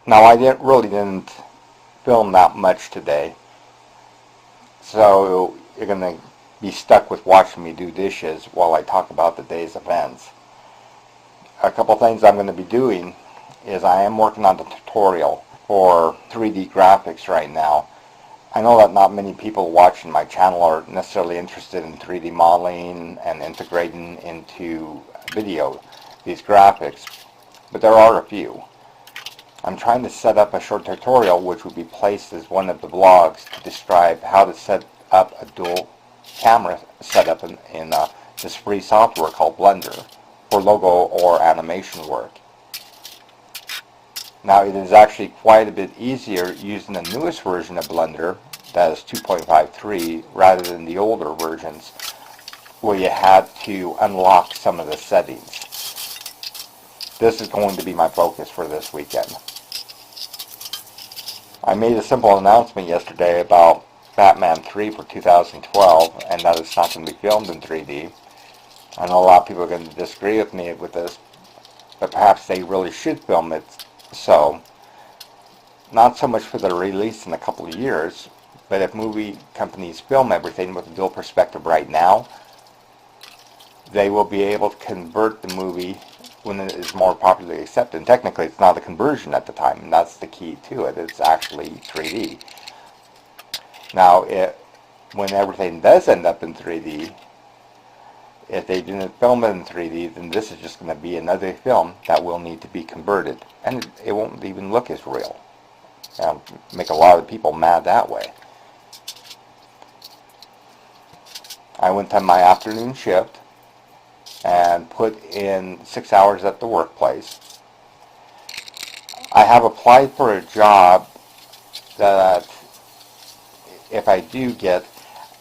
Now I really didn't film that much today, so you're going to be stuck with watching me do dishes while I talk about the day's events. A couple things I'm going to be doing is I am working on the tutorial for 3D graphics right now. I know that not many people watching my channel are necessarily interested in 3D modeling and integrating into video these graphics, but there are a few. I'm trying to set up a short tutorial which will be placed as one of the vlogs to describe how to set up a dual camera setup in this free software called Blender for logo or animation work. Now it is actually quite a bit easier using the newest version of Blender, that is 2.53, rather than the older versions where you had to unlock some of the settings. This is going to be my focus for this weekend. I made a simple announcement yesterday about Batman 3 for 2012, and that it's not going to be filmed in 3D. I know a lot of people are going to disagree with me with this, but perhaps they really should film it so. Not so much for the release in a couple of years, but if movie companies film everything with a dual perspective right now, they will be able to convert the movie when it is more popularly accepted. And technically it's not a conversion at the time, and that's the key to it. It's actually 3D. Now, when everything does end up in 3D, if they didn't film it in 3D, then this is just going to be another film that will need to be converted. And it won't even look as real. Make a lot of people mad that way. I went on my afternoon shift and put in 6 hours at the workplace. I have applied for a job that if I do get,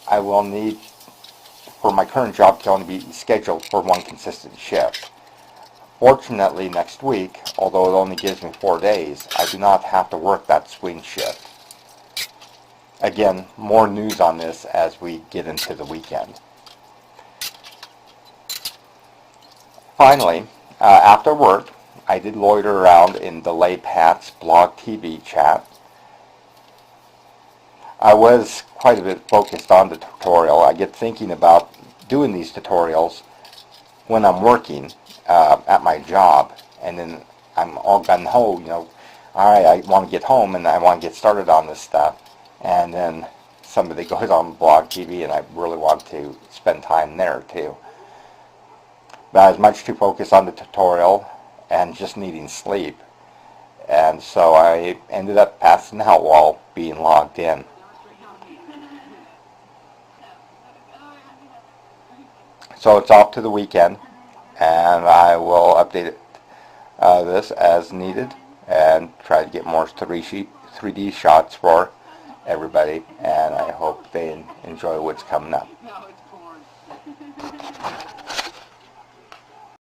I will need for my current job to only be scheduled for one consistent shift. Fortunately, next week, although it only gives me 4 days, I do not have to work that swing shift. Again, more news on this as we get into the weekend. Finally, after work, I did loiter around in Delay Pat's blog TV chat. I was quite a bit focused on the tutorial. I get thinking about doing these tutorials when I'm working at my job, and then I'm all gung-ho, alright, I want to get home and I want to get started on this stuff, and then somebody goes on blog TV and I really want to spend time there too. But I was much too focused on the tutorial and just needing sleep, and so I ended up passing out while being logged in. So it's off to the weekend, and I will update this as needed and try to get more 3D shots for everybody, and I hope they enjoy what's coming up.